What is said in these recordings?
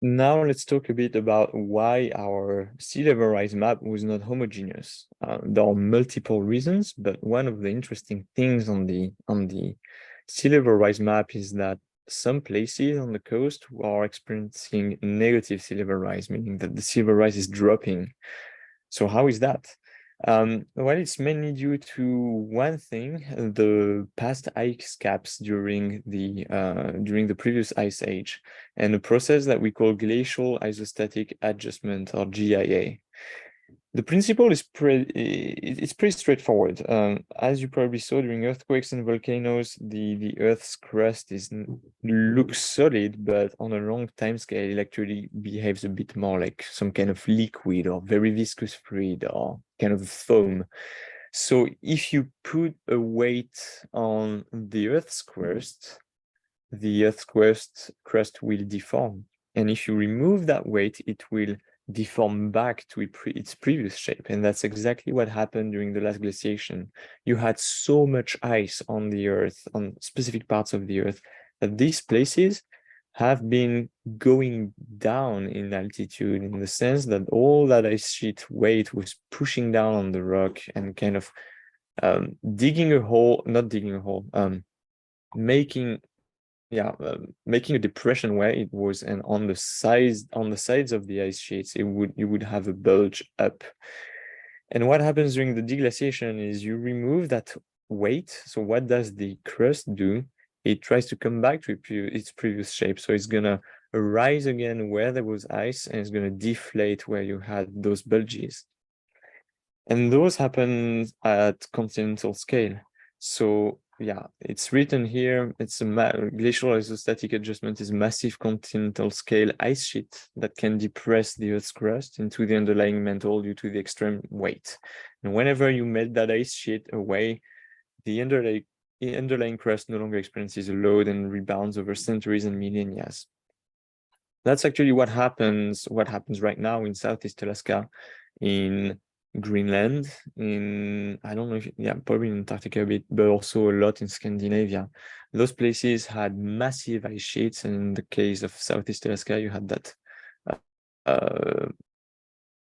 Now let's talk a bit about why our sea level rise map was not homogeneous. There are multiple reasons, but one of the interesting things on the sea level rise map is that some places on the coast are experiencing negative sea level rise, meaning that the sea level rise is dropping. So how is that? Well, it's mainly due to one thing: the past ice caps during the previous ice age, and a process that we call glacial isostatic adjustment, or GIA. The principle is pretty straightforward. As you probably saw during earthquakes and volcanoes, the Earth's crust looks solid, but on a long time scale, it actually behaves a bit more like some kind of liquid or very viscous fluid or kind of foam. So if you put a weight on the Earth's crust, the Earth's crust will deform. And if you remove that weight, it will deform back to its previous shape. And that's exactly what happened during the last glaciation. You had so much ice on the Earth, on specific parts of the Earth, that these places have been going down in altitude, in the sense that all that ice sheet weight was pushing down on the rock and kind of digging a hole, not digging a hole, making a depression where it was, and on the sides of the ice sheets, you would have a bulge up. And what happens during the deglaciation is you remove that weight. So what does the crust do? It tries to come back to its previous shape. So it's gonna rise again where there was ice, and it's gonna deflate where you had those bulges. And those happen at continental scale. So yeah, it's written here. It's a glacial isostatic adjustment is a massive continental scale ice sheet that can depress the Earth's crust into the underlying mantle due to the extreme weight. And whenever you melt that ice sheet away, the underlying crust no longer experiences a load and rebounds over centuries and millennia. That's actually what happens right now in Southeast Alaska, in Greenland, I don't know if, probably in Antarctica a bit, but also a lot in Scandinavia. Those places had massive ice sheets, and in the case of Southeast Alaska, you had that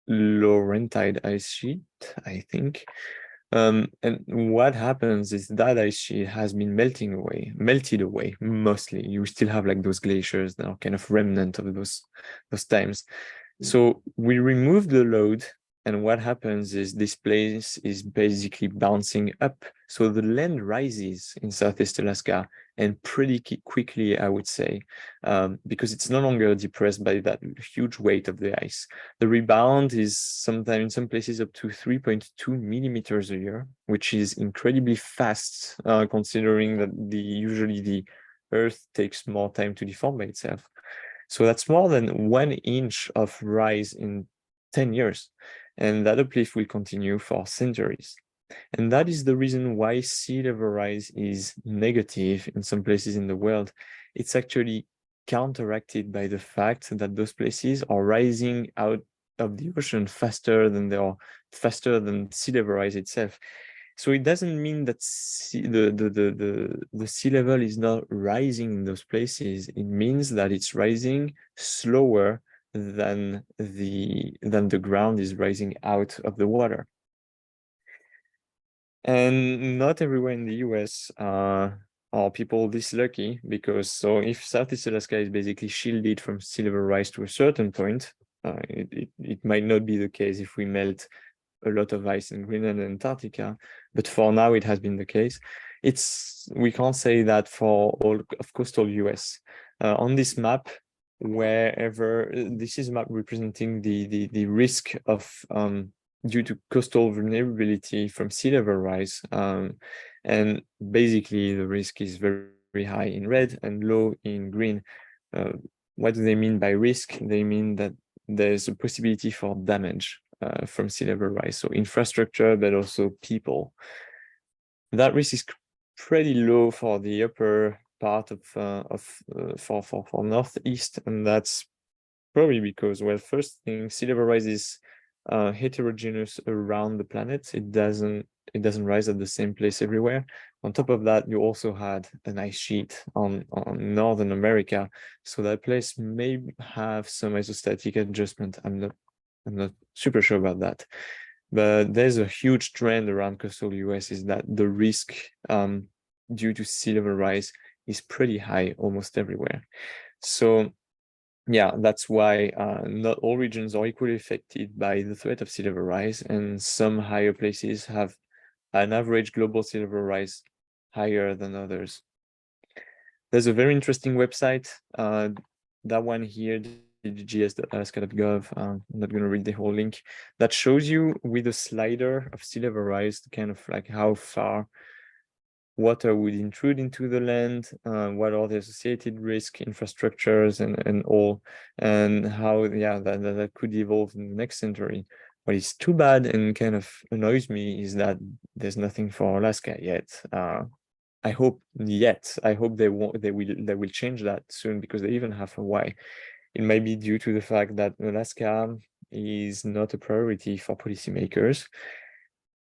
Laurentide ice sheet, I think. And what happens is that ice sheet has been melted away mostly. You still have like those glaciers that are kind of remnant of those times. So we remove the load, and what happens is this place is basically bouncing up. So the land rises in Southeast Alaska, and pretty quickly, I would say, because it's no longer depressed by that huge weight of the ice. The rebound is sometimes in some places up to 3.2 millimeters a year, which is incredibly fast, considering that usually the Earth takes more time to deform by itself. So that's more than 1 inch of rise in 10 years. And that uplift will continue for centuries. And that is the reason why sea level rise is negative in some places in the world. It's actually counteracted by the fact that those places are rising out of the ocean faster than sea level rise itself. So it doesn't mean that the sea level is not rising in those places. It means that it's rising slower than the ground is rising out of the water. And not everywhere in the US are people this lucky, because if Southeast Alaska is basically shielded from sea level rise to a certain point, it might not be the case if we melt a lot of ice in Greenland and Antarctica, but for now it has been the case. We can't say that for all of coastal US. On this map, wherever this is a map representing the risk of due to coastal vulnerability from sea level rise, and basically the risk is very, very high in red and low in green. What do they mean by risk? They mean that there's a possibility for damage from sea level rise, so infrastructure, but also people. That risk is pretty low for the upper part of for northeast, and that's probably because, well, first thing, sea level rise is heterogeneous around the planet. It doesn't it doesn't rise at the same place everywhere. On top of that, you also had an ice sheet on Northern America, so that place may have some isostatic adjustment. I'm not super sure about that, but there's a huge trend around coastal US is that the risk due to sea level rise is pretty high almost everywhere. So yeah, that's why not all regions are equally affected by the threat of sea level rise, and some higher places have an average global sea level rise higher than others. There's a very interesting website, that one here, gs.alaska.gov. I'm not going to read the whole link, that shows you with a slider of sea level rise, kind of like how far water would intrude into the land, what are the associated risk infrastructures and all, and how that could evolve in the next century. What is too bad and kind of annoys me is that there's nothing for Alaska yet. I hope they will change that soon, because they even have a why. It might be due to the fact that Alaska is not a priority for policymakers,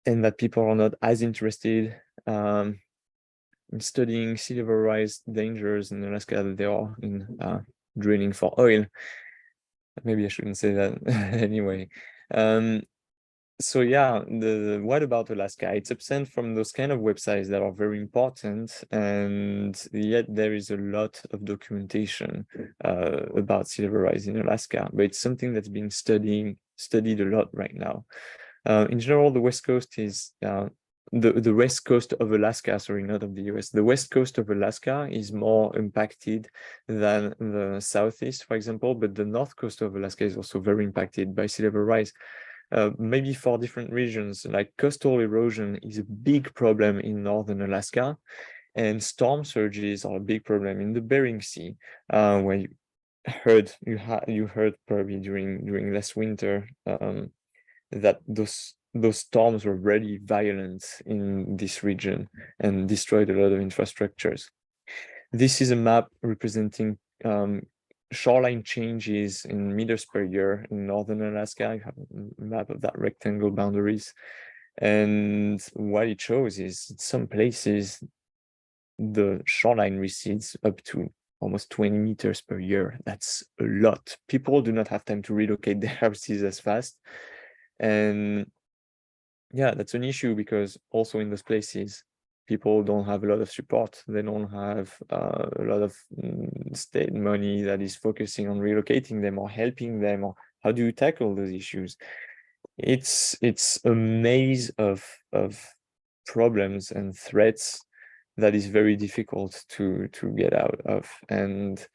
and that people are not as interested in studying sea level rise dangers in Alaska that they are in drilling for oil. Maybe I shouldn't say that anyway. So yeah, what about Alaska? It's absent from those kind of websites that are very important, and yet there is a lot of documentation about sea level rise in Alaska, but it's something that's being studied a lot right now. In general, the West Coast is the West Coast of Alaska, sorry, not of the US. The West Coast of Alaska is more impacted than the Southeast, for example, but the North Coast of Alaska is also very impacted by sea level rise. Maybe for different regions, like coastal erosion is a big problem in Northern Alaska, and storm surges are a big problem in the Bering Sea, where you heard probably during last winter that those storms were really violent in this region and destroyed a lot of infrastructures. This is a map representing shoreline changes in meters per year in Northern Alaska. You have a map of that rectangle boundaries. And what it shows is in some places, the shoreline recedes up to almost 20 meters per year. That's a lot. People do not have time to relocate their houses as fast. And yeah, that's an issue, because also in those places, people don't have a lot of support. They don't have a lot of state money that is focusing on relocating them or helping them. Or how do you tackle those issues? It's a maze of problems and threats that is very difficult to get out of. And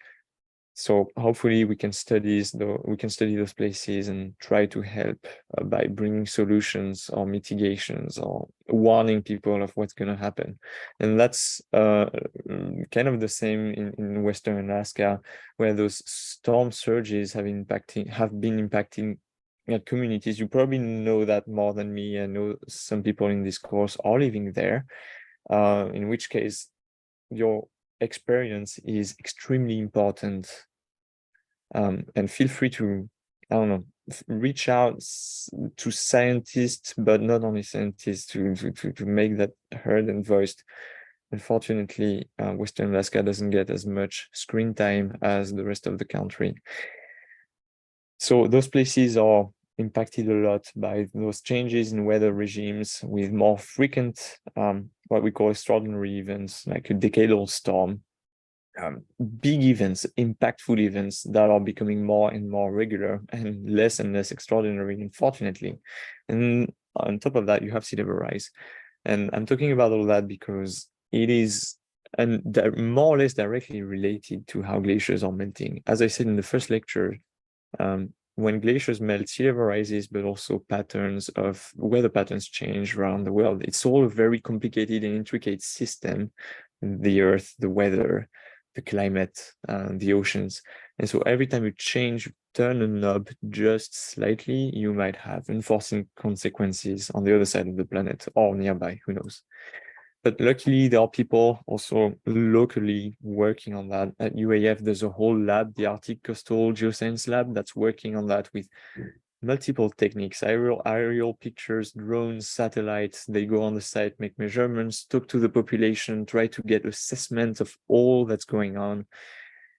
so hopefully we can study those places and try to help by bringing solutions or mitigations or warning people of what's going to happen. And that's kind of the same in Western Alaska, where those storm surges have been impacting communities. You probably know that more than me. I know some people in this course are living there, in which case your experience is extremely important, and feel free to, I don't know, reach out to scientists, but not only scientists, to make that heard and voiced. Unfortunately, Western Alaska doesn't get as much screen time as the rest of the country. So those places are impacted a lot by those changes in weather regimes, with more frequent what we call extraordinary events, like a decadal storm, big events, impactful events that are becoming more and more regular and less extraordinary, unfortunately. And on top of that, you have sea level rise. And I'm talking about all that because it is more or less directly related to how glaciers are melting. As I said in the first lecture, when glaciers melt, sea level rises, but also weather patterns change around the world. It's all a very complicated and intricate system: the earth, the weather, the climate, the oceans. And so every time you turn a knob just slightly, you might have unforeseen consequences on the other side of the planet or nearby, who knows. But luckily, there are people also locally working on that. At UAF, there's a whole lab, the Arctic Coastal Geoscience Lab, that's working on that with multiple techniques, aerial pictures, drones, satellites. They go on the site, make measurements, talk to the population, try to get assessment of all that's going on,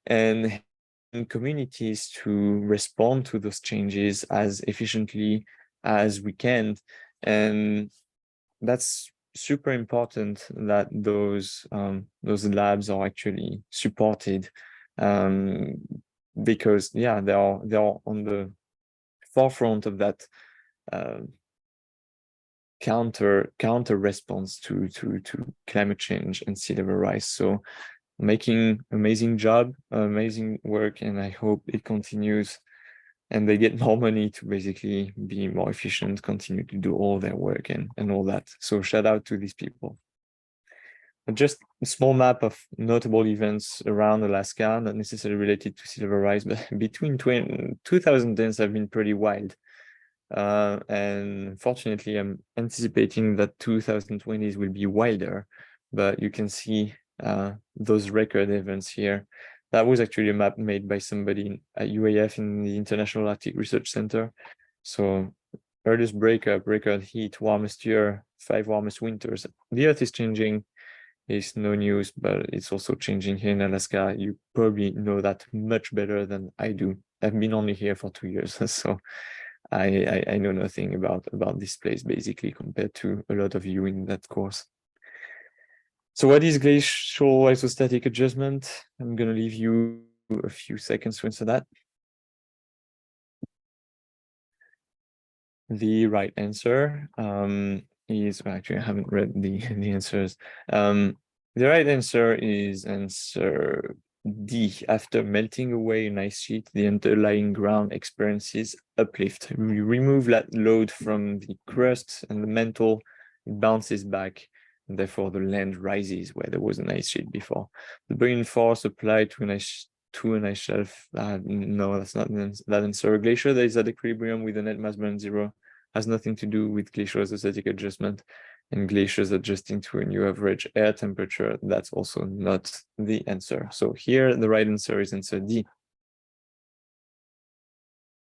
and communities to respond to those changes as efficiently as we can. And that's super important that those labs are actually supported, because yeah, they are on the forefront of that counter response to climate change and sea level rise. So making amazing job, amazing work, and I hope it continues and they get more money to basically be more efficient, continue to do all their work and all that. So shout out to these people. Just a small map of notable events around Alaska, not necessarily related to sea level rise, but between 2010s have been pretty wild. And fortunately, I'm anticipating that 2020s will be wilder, but you can see those record events here. That was actually a map made by somebody at UAF in the International Arctic Research Center. So earliest breakup, record heat, warmest year, 5 warmest winters. The Earth is changing. It's no news, but it's also changing here in Alaska. You probably know that much better than I do. I've been only here for 2 years, so I know nothing about this place basically compared to a lot of you in that course. So what is glacial isostatic adjustment? I'm going to leave you a few seconds to answer that. The right answer is, well, actually I haven't read the answers. The right answer is answer D. After melting away an ice sheet, the underlying ground experiences uplift. We remove that load from the crust and the mantle, it bounces back, and therefore the land rises where there was an ice sheet before. The buoyant force applied to an ice shelf. No, that's not that answer. A glacier that is at equilibrium with a net mass balance 0 has nothing to do with glacial isostatic adjustment, and glaciers adjusting to a new average air temperature. That's also not the answer. So here, the right answer is answer D.